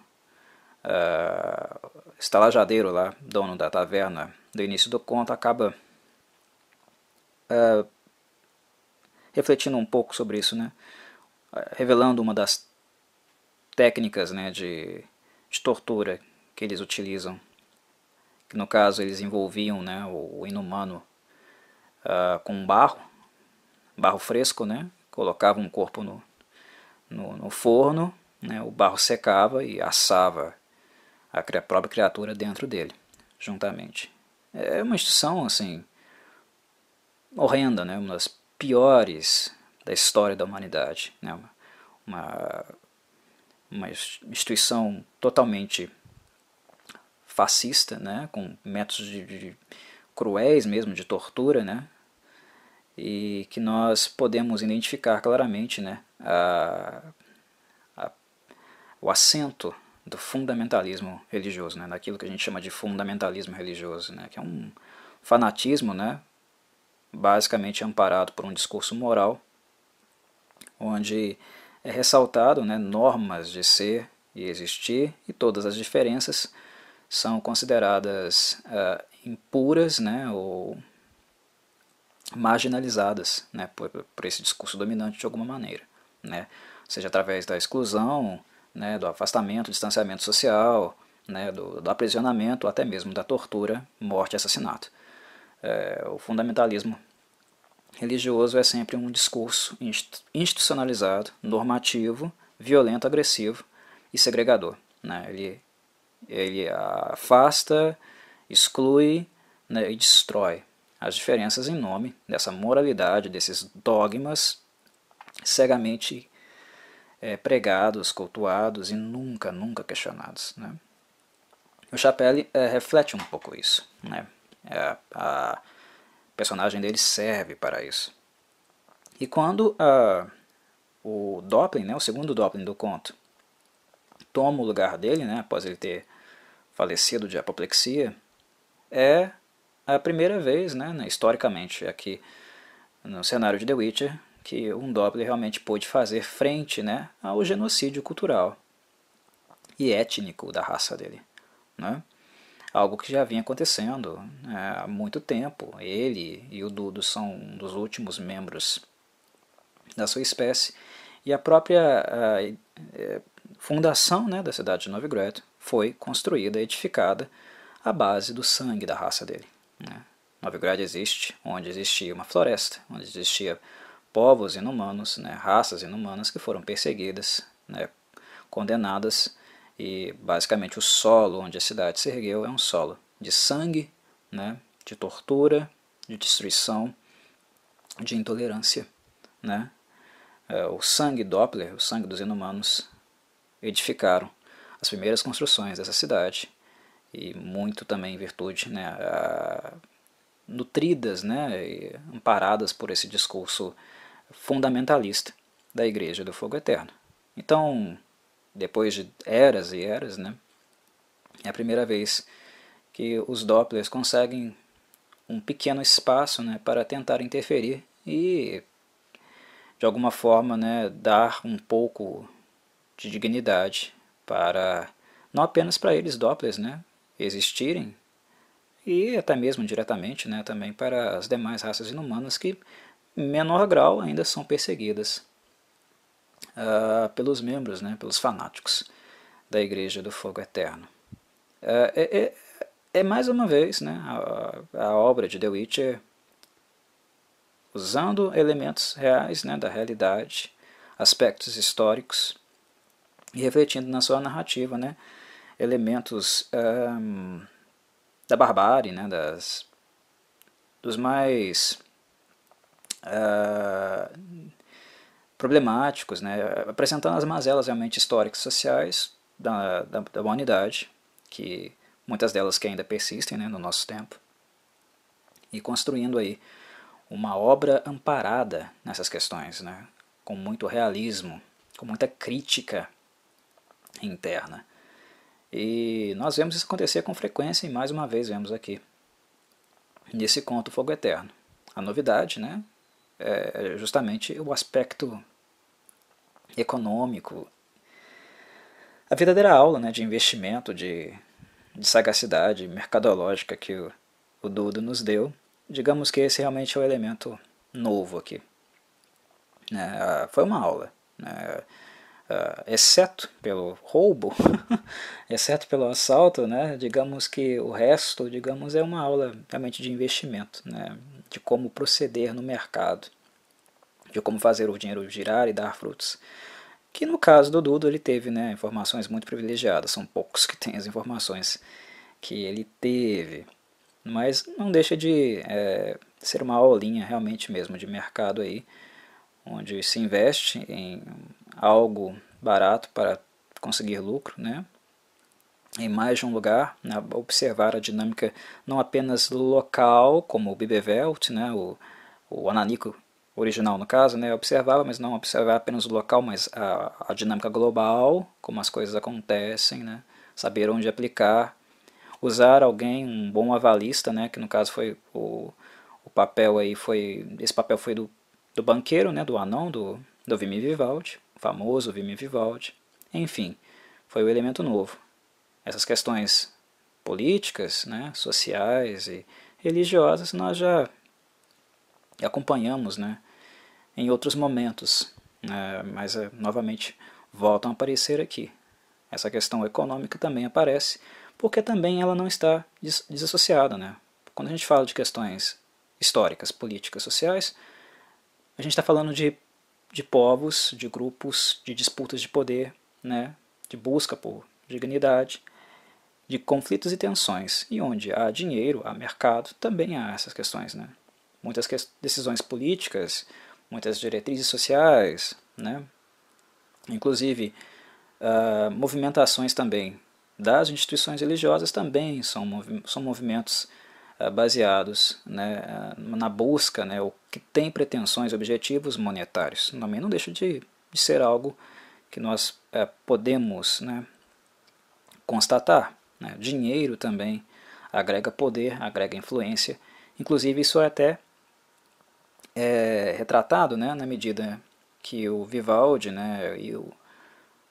estalajadeiro lá, dono da taverna do início do conto, acaba refletindo um pouco sobre isso, né, revelando uma das técnicas, né, de tortura que eles utilizam, que no caso eles envolviam, né, o inumano com barro fresco, né, colocavam um corpo no forno, né, o barro secava e assava a própria criatura dentro dele, juntamente. É uma instituição assim horrenda, né, uma das piores da história da humanidade, né, uma, uma instituição totalmente fascista, né, com métodos de cruéis mesmo, de tortura, né, e que nós podemos identificar claramente, né, o assento do fundamentalismo religioso, né, daquilo que a gente chama de fundamentalismo religioso, né, que é um fanatismo, né, basicamente amparado por um discurso moral, onde é ressaltado, né, normas de ser e existir, e todas as diferenças são consideradas impuras, né, ou marginalizadas, né, por esse discurso dominante de alguma maneira, né, seja através da exclusão, né, do afastamento, distanciamento social, né, do aprisionamento, ou até mesmo da tortura, morte e assassinato. O fundamentalismo religioso é sempre um discurso institucionalizado, normativo, violento, agressivo e segregador, né, ele afasta, exclui, né, e destrói as diferenças em nome dessa moralidade, desses dogmas cegamente pregados, cultuados e nunca questionados, né? O Chapelle reflete um pouco isso, né? A personagem dele serve para isso. E quando o Doppler, né, o segundo Doppler do conto, toma o lugar dele, né, após ele ter falecido de apoplexia, é a primeira vez, né, historicamente, aqui no cenário de The Witcher, que um Doppler realmente pôde fazer frente, né, ao genocídio cultural e étnico da raça dele, né? Algo que já vinha acontecendo, né, há muito tempo. Ele e o Dudo são um dos últimos membros da sua espécie, e a própria fundação, né, da cidade de Novigrad foi construída, edificada à base do sangue da raça dele, né? Novigrad existe onde existia uma floresta, onde existia povos inumanos, né, raças inumanas que foram perseguidas, né, condenadas, e basicamente o solo onde a cidade se ergueu é um solo de sangue, né, de tortura, de destruição, de intolerância, né? O sangue Doppler, o sangue dos inumanos, edificaram as primeiras construções dessa cidade, e muito também em virtude, né, nutridas, né, e amparadas por esse discurso fundamentalista da Igreja do Fogo Eterno. Então, depois de eras e eras, né, é a primeira vez que os Dopplers conseguem um pequeno espaço, né, para tentar interferir e, de alguma forma, né, dar um pouco de dignidade para, não apenas para eles Dopplers, né, existirem, e até mesmo diretamente, né, também para as demais raças inumanas que, em menor grau, ainda são perseguidas pelos membros, né, pelos fanáticos da Igreja do Fogo Eterno. É mais uma vez, né, a obra de The Witcher usando elementos reais, né, da realidade, aspectos históricos, e refletindo na sua narrativa, né, elementos da barbárie, né, dos mais problemáticos, né, apresentando as mazelas realmente históricas e sociais da humanidade, que muitas delas que ainda persistem, né, no nosso tempo, e construindo aí uma obra amparada nessas questões, né, com muito realismo, com muita crítica interna. E nós vemos isso acontecer com frequência, e mais uma vez vemos aqui nesse conto Fogo Eterno. A novidade, né, é justamente o aspecto econômico, a verdadeira aula, né, de investimento, de sagacidade mercadológica que o Dudo nos deu. Digamos que esse realmente é o elemento novo aqui. Foi uma aula, né? exceto pelo roubo, exceto pelo assalto, né? Digamos que o resto, digamos, é uma aula realmente de investimento, né? De como proceder no mercado, de como fazer o dinheiro girar e dar frutos. Que no caso do Dudo ele teve, né, informações muito privilegiadas, são poucos que têm as informações que ele teve, mas não deixa de ser uma aulinha realmente mesmo de mercado aí, onde se investe em algo barato para conseguir lucro, né? Em mais de um lugar, né? Observar a dinâmica não apenas local, como o Bibevelt, né? O Ananico original no caso, né? Observava, mas não observar apenas o local, mas a dinâmica global, como as coisas acontecem, né? Saber onde aplicar, usar alguém, um bom avalista, né? Que no caso foi o papel aí foi, esse papel foi do banqueiro, né? Do anão, do Vimy Vivaldi, o famoso Vimy Vivaldi. Enfim, foi o elemento novo. Essas questões políticas, né, sociais e religiosas nós já acompanhamos, né, em outros momentos, né, mas novamente voltam a aparecer aqui. Essa questão econômica também aparece, porque também ela não está desassociada. Né? Quando a gente fala de questões históricas, políticas, sociais, a gente está falando de povos, de grupos, de disputas de poder, né, de busca por dignidade, de conflitos e tensões, e onde há dinheiro, há mercado, também há essas questões. Né? Muitas decisões políticas, muitas diretrizes sociais, né? Inclusive movimentações também das instituições religiosas também são movimentos baseados, né, na busca, né, o que tem pretensões, objetivos monetários. Também não deixa de ser algo que nós podemos, né, constatar. Né? Dinheiro também agrega poder, agrega influência. Inclusive isso é até retratado, né, na medida que o Vivaldi, né, e o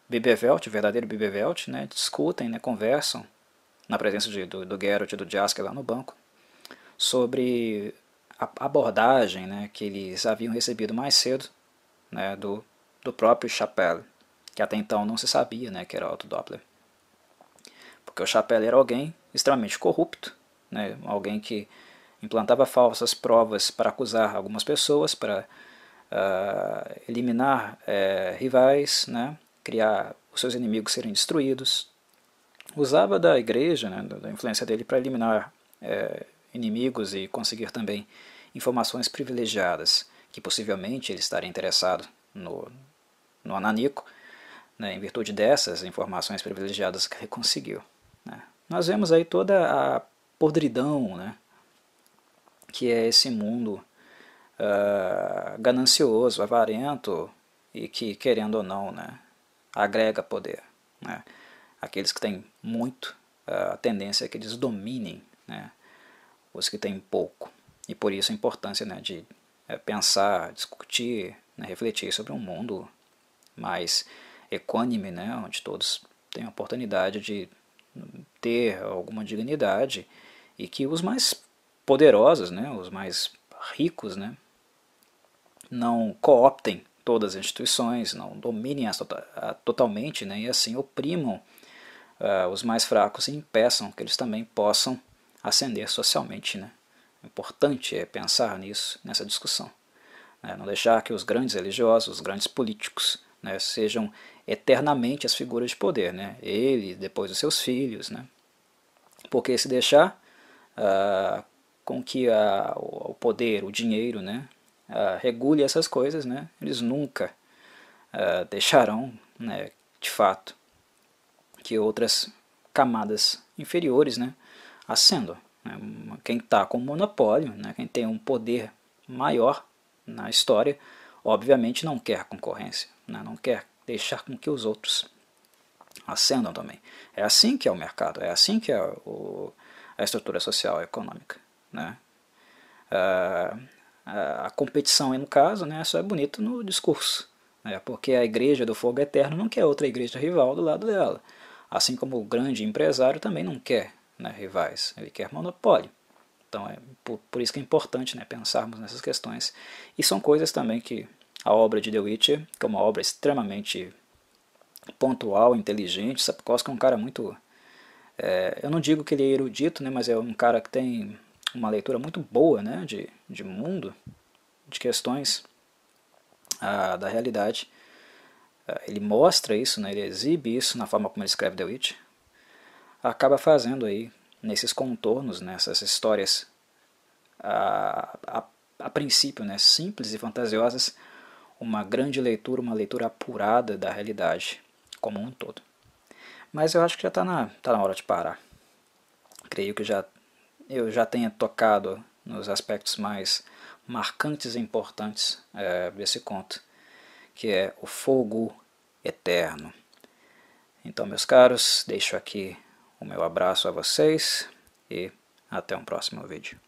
Bibevelt, o verdadeiro Bibevelt, né, discutem, né, conversam na presença do Geralt e do Jasker lá no banco sobre a abordagem, né, que eles haviam recebido mais cedo, né, do próprio Chapelle, que até então não se sabia, né, que era Otto Doppler. Porque o Chapelle era alguém extremamente corrupto, né, alguém que implantava falsas provas para acusar algumas pessoas, para eliminar rivais, né, criar os seus inimigos serem destruídos. Usava da igreja, né, da influência dele para eliminar inimigos e conseguir também informações privilegiadas, que possivelmente ele estaria interessado no Ananico, né, em virtude dessas informações privilegiadas que ele conseguiu. Né. Nós vemos aí toda a podridão, né, que é esse mundo ganancioso, avarento e que, querendo ou não, né, agrega poder. Né. Aqueles que têm muito, a tendência é que eles dominem, né, os que têm pouco. E por isso a importância, né, de pensar, discutir, né, refletir sobre um mundo mais equânime, né, onde todos têm a oportunidade de ter alguma dignidade e que os mais poderosos, né, os mais ricos, né, não cooptem todas as instituições, não dominem totalmente, né, e assim oprimam os mais fracos e impeçam que eles também possam ascender socialmente. Né. O importante é pensar nisso, nessa discussão. Né, não deixar que os grandes religiosos, os grandes políticos, né, sejam eternamente as figuras de poder. Né, ele, depois os seus filhos. Né, porque se deixar com que o poder, o dinheiro, né, regule essas coisas, né, eles nunca deixarão, né, de fato, que outras camadas inferiores, né, ascendam. Né. Quem está com monopólio, né, quem tem um poder maior na história, obviamente não quer concorrência, né, não quer deixar com que os outros ascendam também. É assim que é o mercado, é assim que é a estrutura social e econômica. Né. A competição, no caso, né, só é bonito no discurso, né, porque a igreja do fogo eterno não quer outra igreja rival do lado dela. Assim como o grande empresário também não quer, né, rivais, ele quer monopólio. Então é por isso que é importante, né, pensarmos nessas questões. E são coisas também que a obra de The Witcher, que é uma obra extremamente pontual, inteligente. Sapkowski é um cara muito... eu não digo que ele é erudito, né, mas é um cara que tem uma leitura muito boa, né, de mundo, de questões da realidade. Ele mostra isso, né, ele exibe isso na forma como ele escreve The Witch. Acaba fazendo aí, nesses contornos, nessas histórias a princípio, né, simples e fantasiosas, uma grande leitura, uma leitura apurada da realidade como um todo. Mas eu acho que já tá na hora de parar. Creio que eu já tenha tocado nos aspectos mais marcantes e importantes desse conto, que é o fogo eterno. Então, meus caros, deixo aqui o meu abraço a vocês e até um próximo vídeo.